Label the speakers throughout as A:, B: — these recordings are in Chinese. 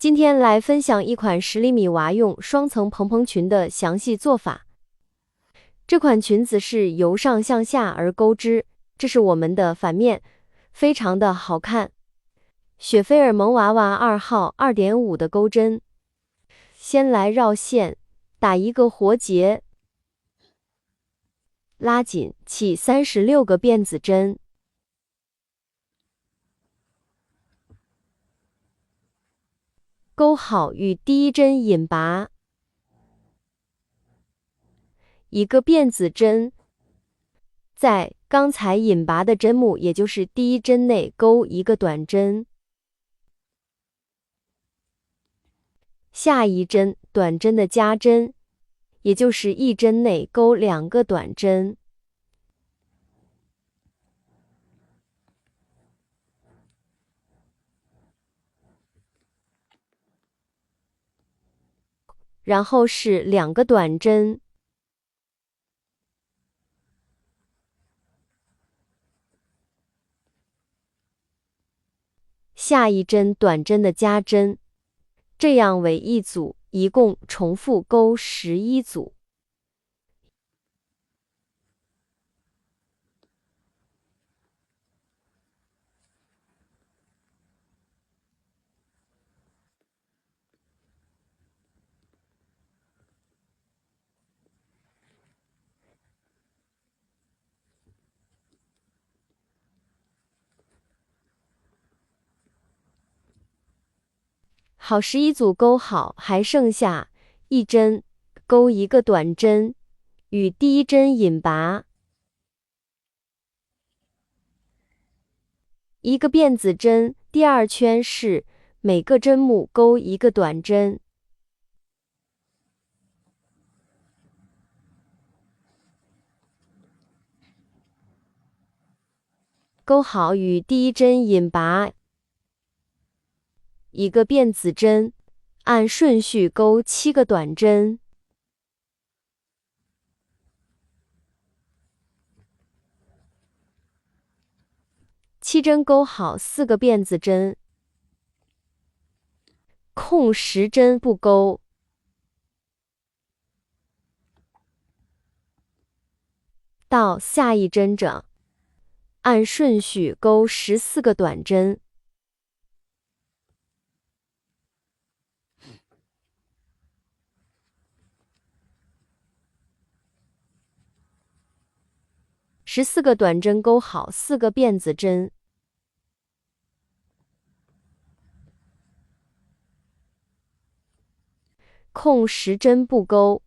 A: 今天来分享一款10厘米娃用双层蓬蓬裙的详细做法。这款裙子是由上向下而钩织，这是我们的反面，非常的好看。雪菲尔萌娃娃2号 2.5 的钩针，先来绕线，打一个活结，拉紧，起36个辫子针。钩好与第一针引拔，一个辫子针，在刚才引拔的针目，也就是第一针内钩一个短针，下一针短针的加针，也就是一针内钩2个短针。然后是2个短针，下一针短针的加针，这样为一组，一共重复钩11组。好，11组钩好，还剩下一针，钩一个短针，与第一针引拔，一个辫子针，第2圈是每个针目钩一个短针，钩好与第一针引拔，一个辫子针，按顺序钩7个短针，7针钩好4个辫子针，空10针不钩，到下一针整，按顺序钩14个短针，14个短针钩好4个辫子针，空10针不钩，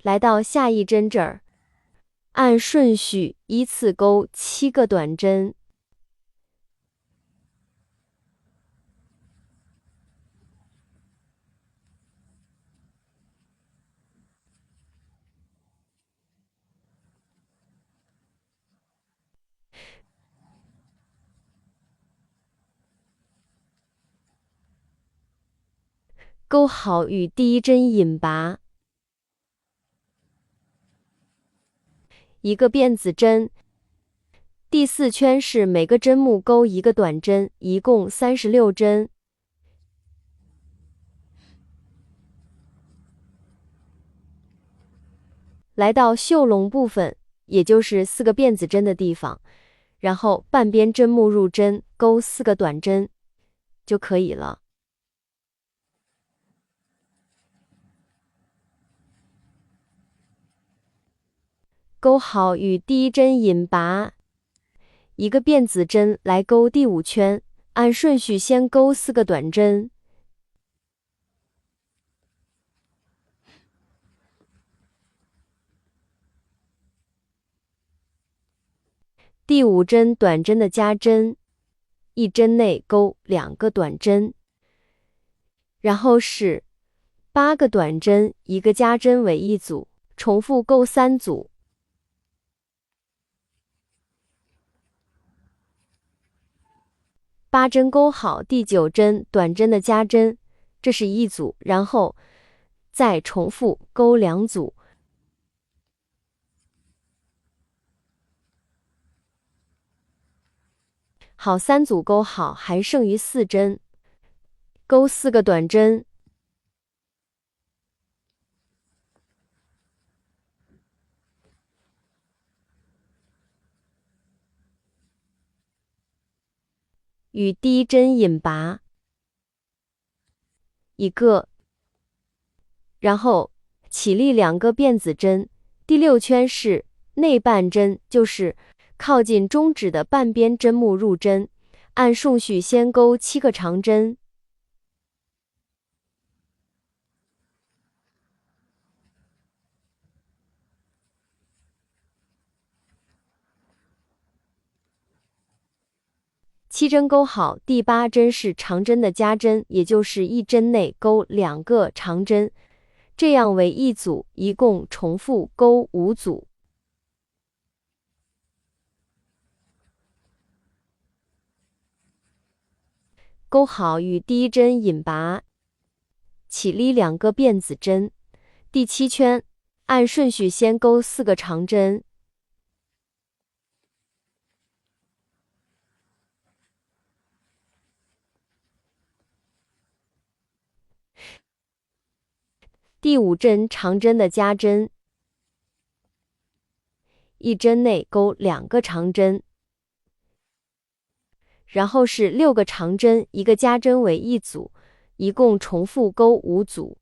A: 来到下一针这儿，按顺序依次钩7个短针，钩好与第一针引拔，一个辫子针，第4圈是每个针目钩一个短针，一共36针。来到袖笼部分，也就是4个辫子针的地方，然后半边针目入针，钩4个短针就可以了。钩好与第一针引拔，一个辫子针来钩第5圈，按顺序先钩4个短针，第5针短针的加针，一针内钩2个短针，然后是8个短针，一个加针为一组，重复钩3组。8针钩好，第9针短针的加针，这是一组，然后再重复钩2组。好，3组钩好，还剩余4针，钩4个短针，与第1针引拔1个，然后起立2个辫子针，第6圈是内半针，就是靠近中指的半边针目入针，按顺序先钩7个长针，7针钩好，第8针是长针的加针，也就是1针内钩2个长针，这样为1组，一共重复钩5组。钩好与第1针引拔，起立2个辫子针，第7圈按顺序先钩4个长针，第5针长针的加针，1针内钩2个长针，然后是6个长针1个加针为1组，一共重复钩5组。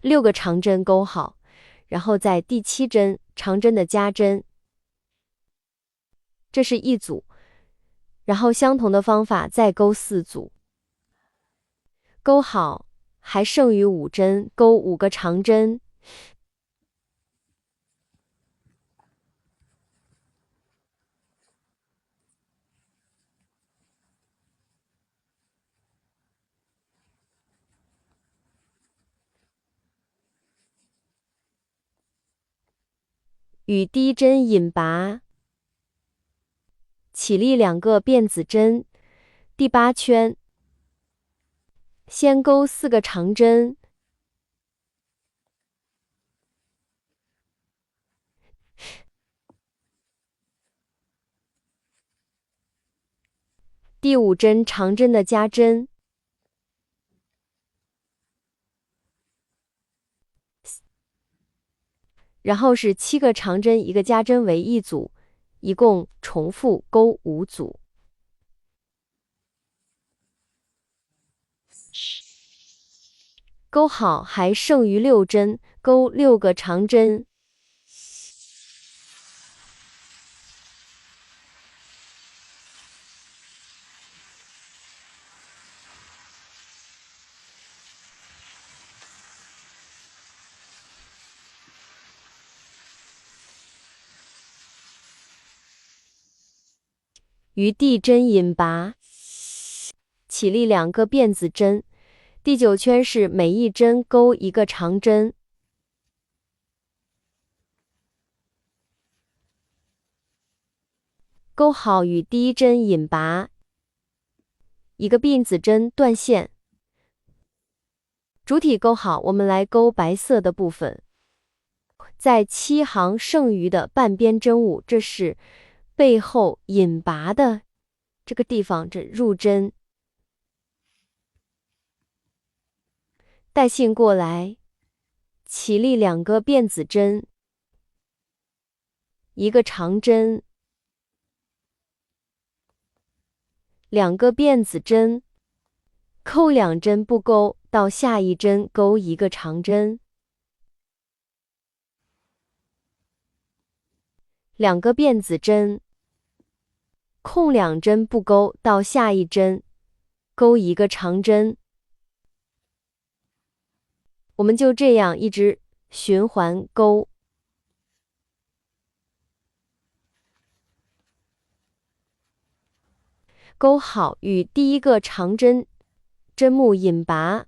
A: 6个长针钩好，然后在第7针长针的加针，这是1组，然后相同的方法再钩4组，钩好，还剩余5针，钩5个长针，与第1针引拔，起立2个辫子针，第8圈先钩4个长针，第5针长针的加针，然后是7个长针1个加针为1组，一共重复钩5组。钩好，还剩余6针，钩6个长针，于第针引拔，起立2个辫子针，第9圈是每一针钩1个长针，钩好与第1针引拔，1个辫子针断线，主体钩好，我们来钩白色的部分，在7行剩余的半边针目，这是背后引拔的这个地方，这入针，带线过来，起立2个辫子针，1个长针，2个辫子针，扣2针不钩，到下一针钩1个长针，2个辫子针，空2针不钩，到下一针钩1个长针，我们就这样一直循环钩。钩好与第1个长针针目引拔，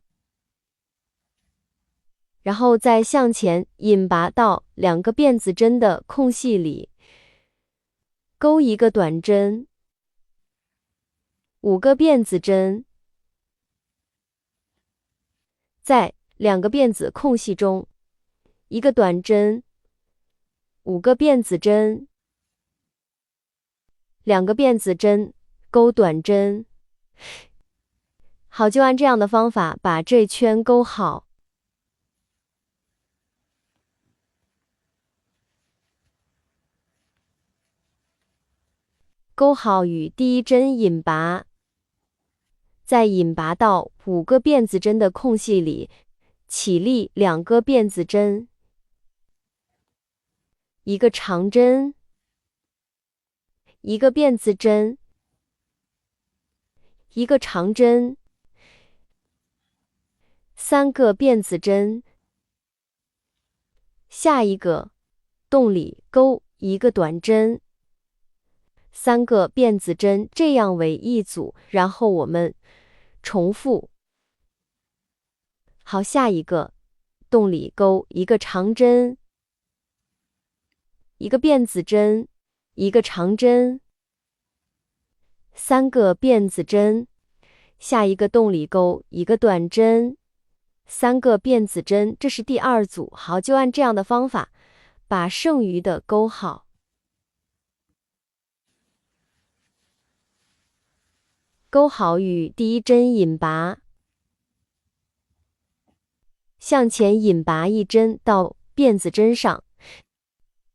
A: 然后再向前引拔到2个辫子针的空隙里，钩1个短针， 5个辫子针，在2个辫子空隙中1个短针，5个辫子针，2个辫子针，钩短针。好，就按这样的方法把这圈钩好。钩好与第一针引拔，再引拔到5个辫子针的空隙里，起立2个辫子针，1个长针，1个辫子针，1个长针，3个辫子针，下一个洞里钩1个短针，3个辫子针，这样为一组，然后我们重复。好，下一个洞里钩1个长针，1个辫子针，1个长针，3个辫子针，下一个洞里钩1个短针，3个辫子针，这是第2组。好，就按这样的方法把剩余的钩好。钩好与第一针引拔，向前引拔1针到辫子针上，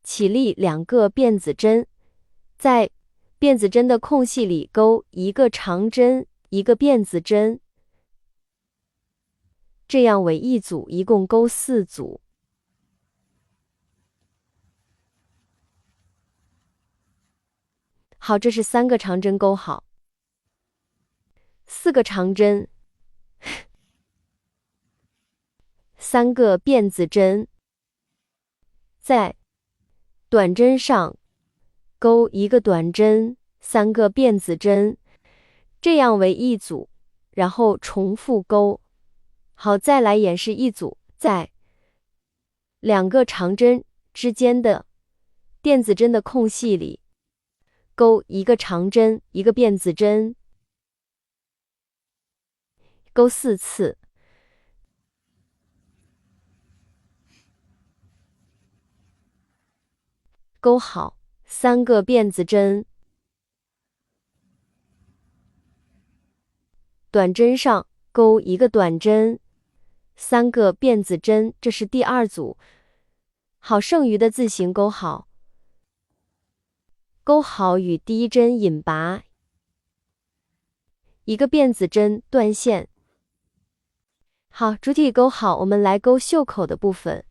A: 起立2个辫子针，在辫子针的空隙里钩1个长针，1个辫子针，这样为一组，一共钩4组。好，这是3个长针钩好，4个长针，3个辫子针，在短针上钩1个短针，3个辫子针，这样为一组，然后重复钩。好，再来演示一组，在2个长针之间的辫子针的空隙里钩1个长针，1个辫子针，钩4次。钩好3个辫子针，短针上钩1个短针，3个辫子针，这是第2组。好，剩余的自行钩好。钩好与第一针引拔，1个辫子针断线。好，主体钩好，我们来钩袖口的部分。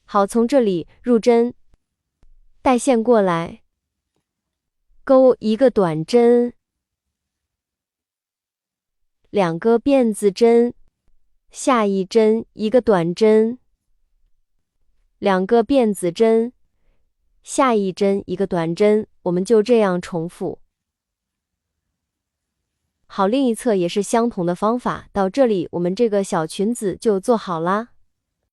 A: 好，从这里入针，带线过来，钩1个短针，2个辫子针，下一针1个短针，2个辫子针，下一针1个短针，我们就这样重复。好，另一侧也是相同的方法，到这里我们这个小裙子就做好啦。